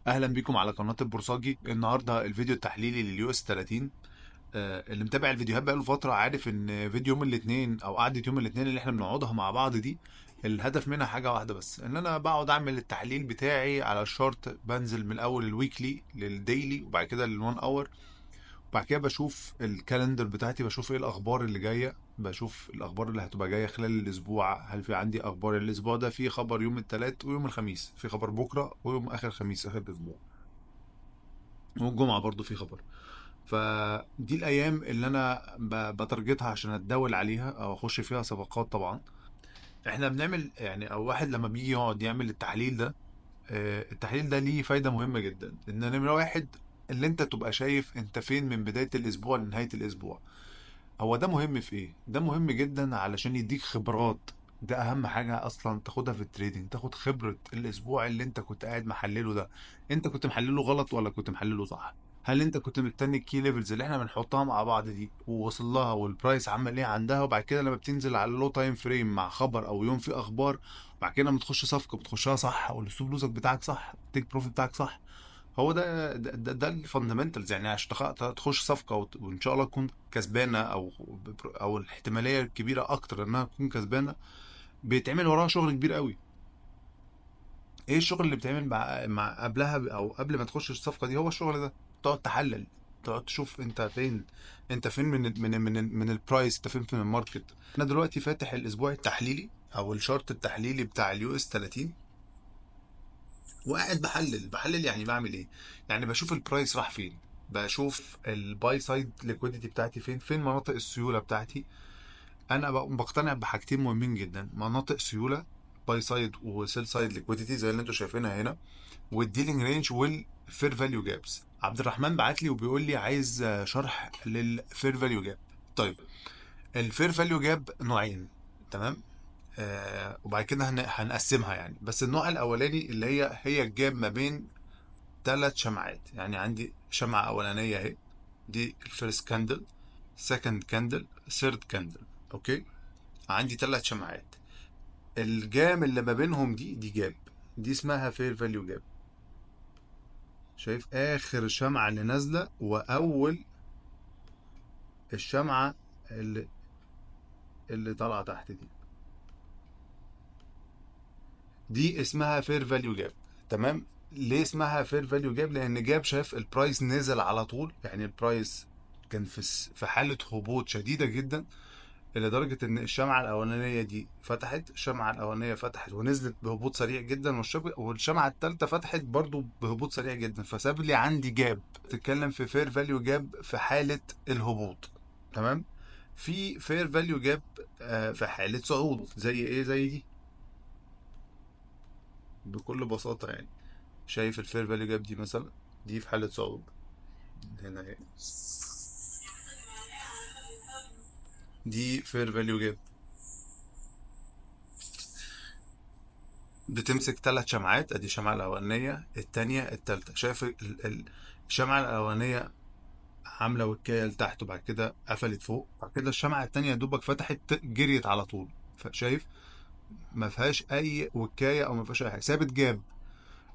اهلا بيكم على قناه البورصاجي. النهارده الفيديو التحليلي لليو اس 30. اللي متابع الفيديوهات بقاله فتره عارف ان فيديو يوم الاثنين او قعده يوم الاثنين اللي احنا بنقعدها مع بعض دي، الهدف منها حاجه واحده بس، ان انا بقعد اعمل التحليل بتاعي على الشارت. بنزل من اول الويكلي للديلي وبعد كده للون اور، وبعد كده بشوف الكالندر بتاعتي، بشوف ايه الاخبار اللي جايه، بشوف الاخبار اللي هتبقى جايه خلال الاسبوع. هل في عندي اخبار الاسبوع ده؟ في خبر يوم الثلاث ويوم الخميس، في خبر بكره ويوم اخر خميس اخر الاسبوع، والجمعة برضو في خبر. فدي الأيام اللي أنا بترجتها عشان أتداول عليها أو أخش فيها صفقات. طبعا إحنا بنعمل يعني، أو واحد لما بيجي يقعد يعمل التحليل ده، التحليل ده ليه فايدة مهمة جدا. إن نمرة واحد، اللي أنت تبقى شايف أنت فين من بداية الأسبوع لنهاية الأسبوع. هو ده مهم في إيه؟ ده مهم جدا علشان يديك خبرات. ده أهم حاجة أصلا تاخدها في التريدينج، تاخد خبرة الأسبوع اللي أنت كنت قاعد محلله ده. أنت كنت محلله غلط ولا كنت محلله صح؟ هل أنت كنت مستني الكي ليفلز اللي إحنا بنحطها مع بعض دي ووصل لها، والبرايس عمل إيه عندها، وبعد كده لما بتنزل على اللو تايم فريم مع خبر أو يوم فيه أخبار، بعد كده لما تخش صفقة بتخشها صح، والأسلوب لوزك بتاعك صح، التيك بروفيت بتاعك صح؟ هو ده الفاندمنتالز. يعني عشان تخش صفقه وان شاء الله تكون كسبانه، او الاحتماليه الكبيره اكتر انها تكون كسبانه، بيتعمل وراها شغل كبير قوي. ايه الشغل اللي بيتعمل مع قبلها او قبل ما تخش الصفقه دي؟ هو الشغل ده، تقعد تحلل، تقعد تشوف انت فين. انت فين من البرايس، انت فين من الماركت. انا دلوقتي فاتح الاسبوع التحليلي او الشارت التحليلي بتاع اليو اس 30، وقاعد بحلل. يعني بعمل ايه؟ يعني بشوف البرايس راح فين، بشوف الباي سايد ليكويديتي بتاعتي فين مناطق السيوله بتاعتي. انا بقتنع بحاجتين مهمين جدا: مناطق سيوله، باي سايد وسيل سايد ليكويديتي زي اللي انتم شايفينها هنا، والديلينج رينج والفير فاليو جابس. عبد الرحمن بعت لي وبيقول لي عايز شرح للفير فاليو جاب. طيب، الفير فاليو جاب نوعين، تمام؟ وبعد كده هنقسمها يعني. بس النوع الاولاني اللي هي الجاب ما بين ثلاث شمعات. يعني عندي شمعة أولانية أهي، دي الفيرست كاندل، سكند كاندل، ثيرد كاندل. أوكي، عندي ثلاث شمعات. الجام اللي ما بينهم دي جاب، دي اسمها فير فاليو جاب. شايف آخر شمعة اللي نازلة وأول الشمعة اللي اللي طالعة تحت دي اسمها فير فاليو جاب. تمام؟ ليه اسمها فير فاليو جاب؟ لأن جاب شايف البرايس نزل على طول. يعني البرايس كان في حالة هبوط شديدة جدا، لدرجة إن الشمعة الأولانية دي فتحت، الشمعة الأولانية فتحت ونزلت بهبوط سريع جدا، والشمعة التالتة فتحت برضو بهبوط سريع جدا، فساب لي عندي جاب. تتكلم في فير فاليو جاب في حالة الهبوط، تمام؟ في فير فاليو جاب في حالة صعود، زي إيه؟ زي دي، بكل بساطة يعني. شايف الفير فاليو جاب دي مثلا؟ دي في حالة صعود هنا اهي، دي فير فاليو جاب. بتمسك ثلاث شمعات، ادي الشمعة الاولانية، التانية، التالتة. شايف الشمعة الاولانية عاملة وكاية لتحت وبعد كده قفلت فوق، بعد كده الشمعة التانية يا دوبك فتحت جريت على طول. فشايف ما فيهاش اي وكاية او ما فيهاش اي حاجة، ثابت جاب.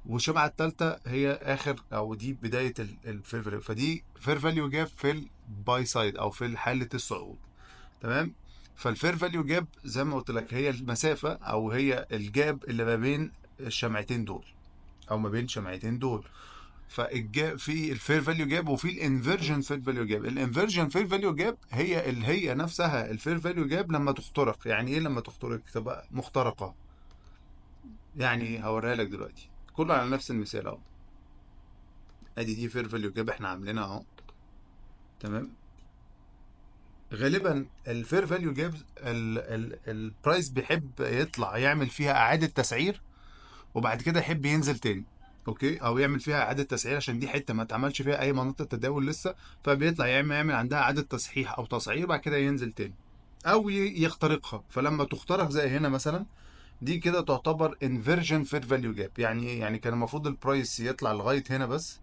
والشمعة التالتة هي اخر او دي بداية الفير فاليو، فدي فير فاليو جاب في الباي سايد او في حالة الصعود. تمام؟ فالفير فاليو جاب زي ما قلت لك هي المسافة او هي الجاب اللي ما بين الشمعتين دول، او ما بين شمعتين دول. فالجاب في الفير فاليو جاب وفي الانفرجن فير فاليو جاب. الانفرجن فير فاليو جاب هي اللي هي نفسها الفير فاليو جاب لما تخترق. يعني ايه لما تخترق؟ تبقى مخترقة. يعني هوريها لك دلوقتي، كله على نفس المثال اهو. ادي دي فير فاليو جاب احنا عاملينها اهو، تمام؟ غالبا الفير فاليو جاب البرايس بيحب يطلع يعمل فيها اعاده تسعير، وبعد كده يحب ينزل تاني. اوكي، او يعمل فيها اعاده تسعير عشان دي حته ما اتعملش فيها اي مناطق تداول لسه، فبيطلع يعمل عندها اعاده تصحيح او تصعير، بعد كده ينزل تاني، او يخترقها. فلما تخترق زي هنا مثلا، دي كده تعتبر انفيرجن فير فاليو جاب. يعني ايه؟ يعني كان المفروض البرايس يطلع لغايه هنا بس،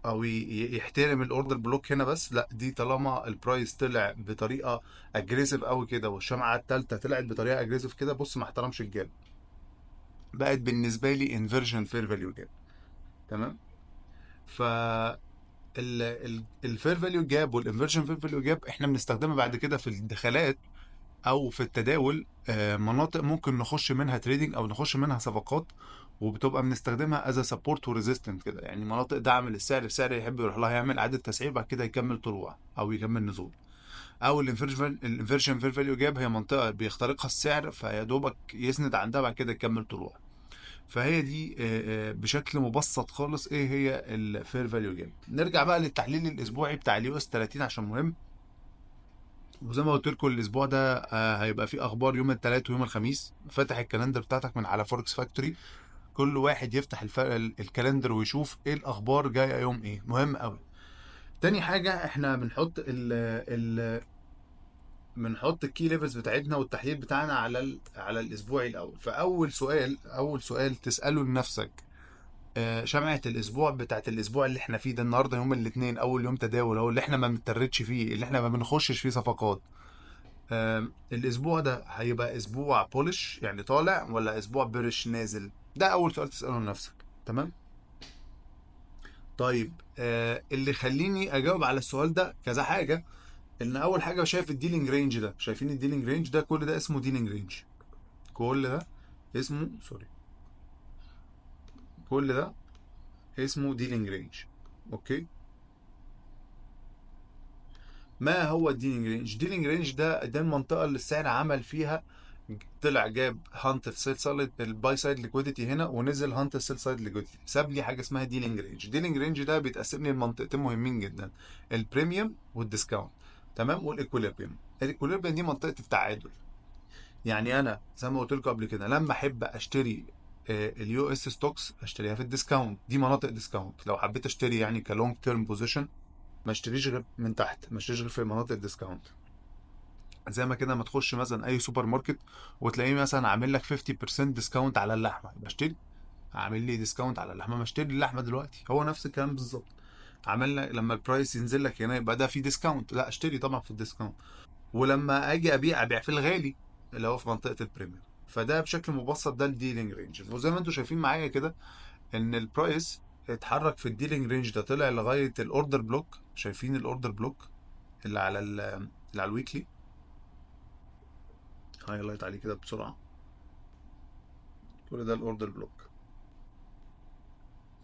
او يحترم الاوردر بلوك هنا بس. لا، دي طالما البرايس طلع بطريقه اجريسيف قوي كده، والشمعه الثالثه طلعت بطريقه اجريسيف كده، بص ما احترمش الجاب، بقت بالنسبه لي انفيرجن فير فاليو جاب. تمام. ف الفير فاليو جاب والانفرجن فير فاليو جاب احنا بنستخدمها بعد كده في الدخلات او في التداول، مناطق ممكن نخش منها تريدنج او نخش منها صفقات، وبتبقى بنستخدمها از سبورت وريزيستنت كده، يعني مناطق دعم للسعر، السعر يحب يروح لها يعمل اعاده تسعير بعد كده يكمل طلوع او يكمل نزول. او الانفرجن فير فاليو جاب هي منطقه بيخترقها السعر فيا دوبك يسند عندها بعد كده يكمل طلوع. فهي دي بشكل مبسط خالص ايه هي الفير فاليو جاب. نرجع بقى للتحليل الاسبوعي بتاع اليو اس 30 عشان مهم. وزي ما قلت لكم الاسبوع ده هيبقى فيه اخبار يوم الثلاث ويوم الخميس. فاتح الكالندر بتاعتك من على فوركس فاكتوري، كل واحد يفتح الكالندر ويشوف ايه الاخبار جايه يوم ايه، مهم قوي. تاني حاجه احنا بنحط الكي ليفلز بتاعتنا والتحليل بتاعنا على الاسبوعي الاول. اول سؤال تساله لنفسك، شمعة الاسبوع بتاعت الاسبوع اللي احنا فيه ده، النهارده يوم الاثنين اول يوم تداول اهو، اللي احنا ما بنتردش فيه، اللي احنا ما بنخشش فيه صفقات. الاسبوع ده هيبقى اسبوع بولش يعني طالع، ولا اسبوع بيرش نازل؟ ده اول سؤال تساله لنفسك. تمام. طيب اللي يخليني اجاوب على السؤال ده كذا حاجه. ان اول حاجه شايف الديلينج رينج ده، شايفين الديلينج رينج ده؟ كل ده اسمه ديلينج رينج. كل ده اسمه سوري كل ده اسمه ديلينج رينج. اوكي. ما هو الديلينج رينج؟ ديلينج رينج ده المنطقه اللي السعر عمل فيها، طلع جاب هانت سيل سايد الباي سايد ليكويديتي هنا، ونزل هانت سيل سايد ليكويديتي، ساب لي حاجه اسمها ديلينج رينج. ديلينج رينج ده بيتقسم لي لمنطقتين مهمين جدا، البريميوم والديسكاونت. تمام. والايكوليبريم. الايكوليبريم دي منطقه التعادل. يعني انا زي ما قلت لكم قبل كده، لما احب اشتري اليو اس ستوكس اشتريها في الديسكاونت، دي مناطق ديسكاونت. لو حبيت اشتري يعني كلونج تيرم بوزيشن، ما اشتريش غير من تحت، ما اشتريش غير في مناطق الديسكاونت. زي ما كده ما تخش مثلا اي سوبر ماركت وتلاقيه مثلا عامل لك 50% ديسكاونت على اللحمه، يبقى اشتري. عامل لي ديسكاونت على اللحمه، ما اشتري اللحمه دلوقتي. هو نفس الكلام بالظبط. عامل لك لما البرايس ينزل لك هنا يبقى ده في ديسكاونت، لا اشتري طبعا في الديسكاونت. ولما اجي ابيع في الغالي اللي هو في منطقه البريميوم. فده بشكل مبسط ده الديلينج رينج. وزي ما انتم شايفين معايا كده ان البرايس اتحرك في الديلينج رينج ده، طلع لغايه الاوردر بلوك. شايفين الاوردر بلوك اللي على اللي على الويكلي؟ هايلايت عليه كده بسرعه. كل ده الاوردر بلوك.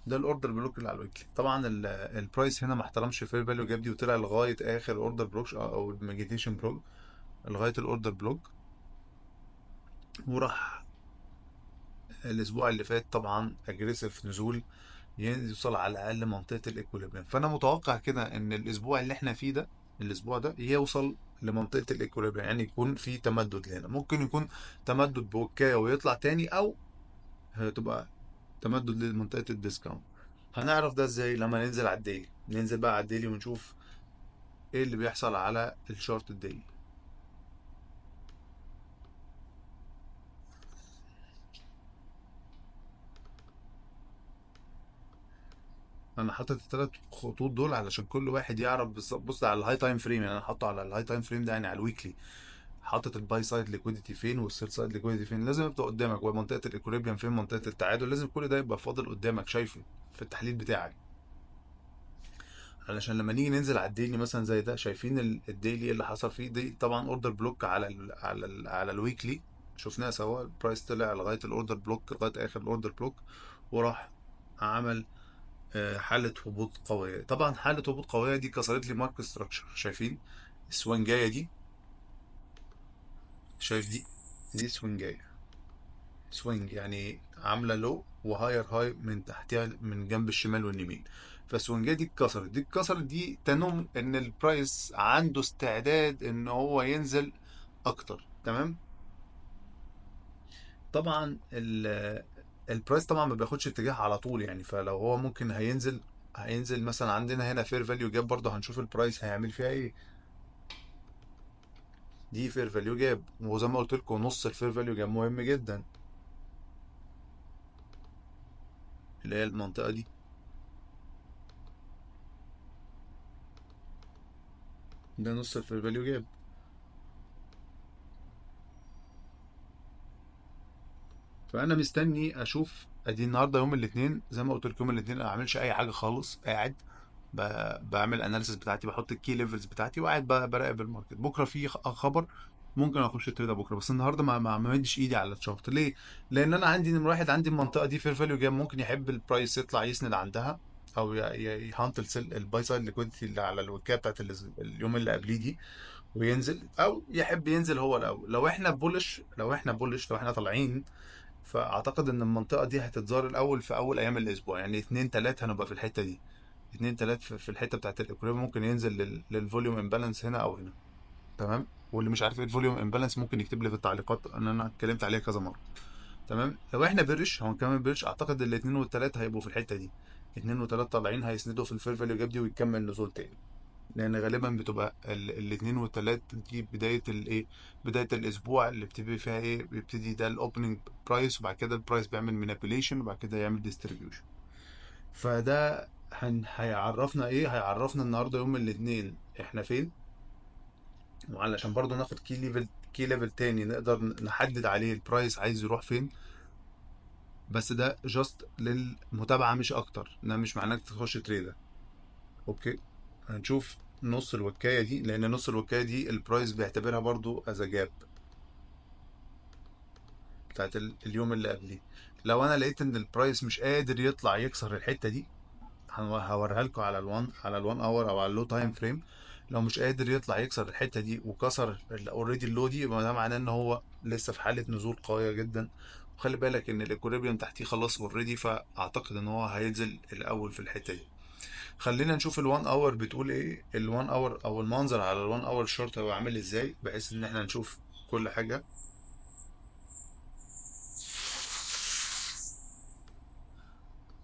ده الاوردر بلوك اللي على الويكلي. طبعا البرايس هنا ما احترمش الفير فاليو جاب دي، وطلع لغايه اخر اوردر بلوك او الماجنيفيكيشن بلوك، لغايه الاوردر بلوك. وراح الاسبوع اللي فات طبعا اجريسيف نزول، يوصل على الاقل منطقه الايكوليبريم. فانا متوقع كده ان الاسبوع اللي احنا فيه ده، الاسبوع ده يوصل لمنطقه الايكوليبريم، يعني يكون في تمدد هنا. ممكن يكون تمدد بوكايه ويطلع تاني، او هتبقى تمدد لمنطقه الديسكاونت. هنعرف ده ازاي؟ لما ننزل على الديلي، ننزل بقى على الديلي ونشوف ايه اللي بيحصل على الشارت الديلي. انا حاطط الثلاث خطوط دول علشان كل واحد يعرف بالظبط. بص على الهاي تايم فريم، يعني انا حاطه على الهاي تايم فريم ده، يعني على الويكلي. حاطط الباي سايد ليكويديتي فين والسيل سايد ليكويديتي فين، لازم يبقى قدامك. ومنطقه الايكوليبريم فين، منطقه التعادل، لازم كل ده يبقى فاضل قدامك شايفه في التحليل بتاعك. علشان لما نيجي ننزل على الديلي مثلا زي ده، شايفين الديلي اللي حصل فيه دي طبعا اوردر بلوك على الويكلي. شفناها سوا، البرايس طلع لغايه الاوردر بلوك، لغايه اخر الاوردر بلوك، وراح عمل حالة هبوط قوية. طبعا حالة هبوط قوية دي كسرت لي ماركت ستراكشر. شايفين السوانجاية دي؟ شايف دي سوينجاية. سوينج يعني عاملة لو وهاير هاي من تحتها من جنب الشمال واليمين. فالسوينجاية دي اتكسرت، دي تنم ان البرايس عنده استعداد ان هو ينزل اكتر. تمام. طبعا البرايس طبعا ما بياخدش اتجاه على طول يعني، فلو هو ممكن هينزل مثلا عندنا هنا فير فاليو جاب، برضه هنشوف البرايس هيعمل فيها ايه. دي فير فاليو جاب، وزي ما قلت لكم نص الفير فاليو جاب مهم جدا، اللي هي المنطقه دي. ده نص الفير فاليو جاب. فانا مستني اشوف ادي النهارده يوم الاثنين، زي ما قلت لكم يوم الاثنين انا ما بعملش اي حاجه خالص، قاعد بعمل اناليسيس بتاعتي، بحط الكي ليفلز بتاعتي، وقاعد براقب الماركت. بكره في خبر ممكن اخش التريد بكره، بس النهارده ما مدش ايدي على الشارت. ليه؟ لان انا عندي نمره واحد، عندي المنطقه دي فير فاليو جاب، ممكن يحب البرايس يطلع يسند عندها، او يهانت الباي سايد ليكويديتي اللي على الوكايه بتاعت اليوم اللي قبليه دي وينزل، او يحب ينزل هو الاول. لو احنا طالعين، فاعتقد ان المنطقه دي هتتزار الاول في اول ايام الاسبوع، يعني اتنين تلات هنبقى في الحته دي. اتنين تلات في الحته بتاعت الاكوليبريم، ممكن ينزل للفوليوم امبالانس هنا او هنا. تمام. واللي مش عارف ايه الفوليوم امبالانس ممكن يكتب لي في التعليقات، ان انا اتكلمت عليها كذا مره. تمام. لو احنا بيرش، هو كمان بيرش، اعتقد الاثنين والتلات هيبقوا في الحته دي. اتنين وتلات طالعين هيسندوا في الفير فاليو جاب دي ويكمل نزول تاني. لان غالبا بتبقى الاثنين والتلات دي بدايه الايه، بدايه الاسبوع اللي بتبتدي فيها ايه، بيبتدي ده الاوبننج برايس، وبعد كده البرايس بيعمل مانيبيوليشن، وبعد كده يعمل ديستريبيوشن. فده هيعرفنا ايه، هيعرفنا النهارده يوم الاثنين احنا فين. وعلشان برضو ناخد كي ليفل تاني نقدر نحدد عليه البرايس عايز يروح فين. بس ده جاست للمتابعه مش اكتر، ده مش معناه انك تخش تريدر. اوكي. هنشوف نص الوكايه دي، لان نص الوكايه دي البرايس بيعتبرها برضو از جاب بتاعت اليوم اللي قبليه. لو انا لقيت ان البرايس مش قادر يطلع يكسر الحته دي، هوريها لكم على الوان اور او على اللو تايم فريم. لو مش قادر يطلع يكسر الحته دي وكسر اوريدي اللو دي، يبقى ده معناه ان هو لسه في حاله نزول قويه جدا. وخلي بالك ان الايكوليبريم تحتيه خلاص اوريدي، فاعتقد ان هو هينزل الاول في الحته دي. خلينا نشوف الوان اور بتقول ايه، الوان اور او المنظر على الوان اور شورت هو عامل ازاي، بحيث ان احنا نشوف كل حاجه.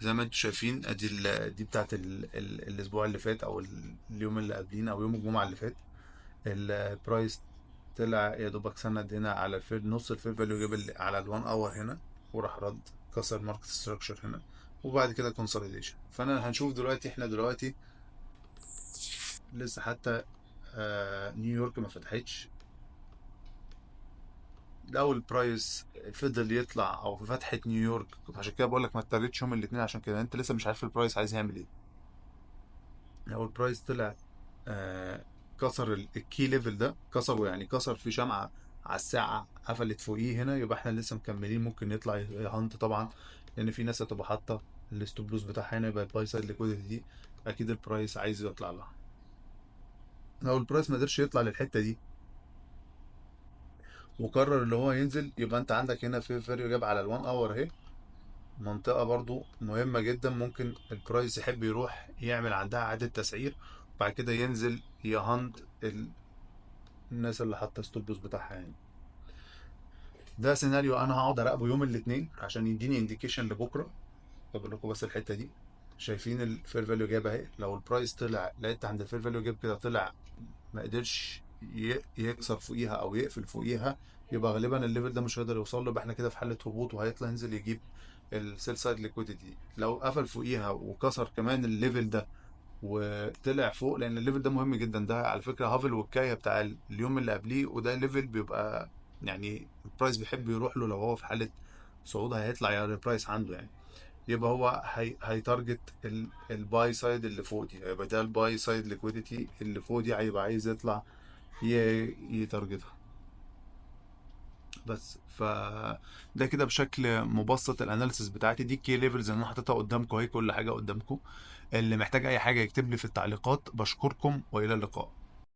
زي ما انتم شايفين ادي دي بتاعت الاسبوع اللي فات، او اليوم اللي قبلين، او يوم الجمعه اللي فات. البرايس طلع يا دوبك سند هنا على نص الفير فاليو، جاب على الوان اور هنا، وراح رد كسر ماركت ستراكشر هنا، وبعد كده كونسوليديشن. فانا هنشوف دلوقتي، احنا دلوقتي لسه حتى نيويورك ما فتحتش. لو البرايس فضل يطلع او في فتحة نيويورك، عشان كده بقول لك ما تتريتش يوم الاثنين، عشان كده انت لسه مش عارف البرايس عايز يعمل ايه. لو البرايس طلع آه كسر الكي ليفل ده، كسره يعني كسر في شمعة على الساعة قفلت فوقيه هنا، يبقى احنا لسه مكملين، ممكن يطلع يهانت طبعا. لان في ناس هتبقى حاطة الستوب لوس بتاعها هنا، يبقى الباي سايد ليكويديتي دي اكيد البرايس عايز يطلع لها. لو البرايس ما قدرش يطلع للحتة دي وقرر اللي هو ينزل، يبقى انت عندك هنا في فيريو جاب على الوان اور اهي، منطقة برضو مهمة جدا، ممكن البرايس يحب يروح يعمل عندها إعادة تسعير، وبعد كده ينزل يهند الناس اللي حاطة ستوب لوس بتاعها يعني. ده سيناريو انا هقعد اراقبه يوم الاثنين عشان يديني انديكيشن لبكره. بقول لكم بس الحته دي، شايفين الفير فاليو جاب اهي، لو البرايس طلع لقيت عند الفير فاليو جاب كده طلع ما قدرش يكسر فوقيها او يقفل فوقيها، يبقى غالبا الليفل ده مش هيقدر يوصل له، يبقى احنا كده في حاله هبوط، وهيطلع ينزل يجيب السيل سايد ليكويديتي. لو قفل فوقيها وكسر كمان الليفل ده وطلع فوق، لان الليفل ده مهم جدا، ده على فكره هافل والكايه بتاع اليوم اللي قبليه، وده ليفل بيبقى يعني البرايس بيحب يروح له لو هو في حاله صعود، هيطلع يعني البرايس عنده يعني. يبقى هو هيتارجت الباي سايد اللي فوق دي، يبقى ده الباي سايد ليكويديتي اللي فوق دي، هيبقى عايز يطلع يتارجتها. بس ده كده بشكل مبسط الاناليسيس بتاعتي دي، كي ليفلز اللي انا حاططها قدامكم اهي، كل حاجه قدامكم. اللي محتاج اي حاجه يكتب لي في التعليقات. بشكركم والى اللقاء.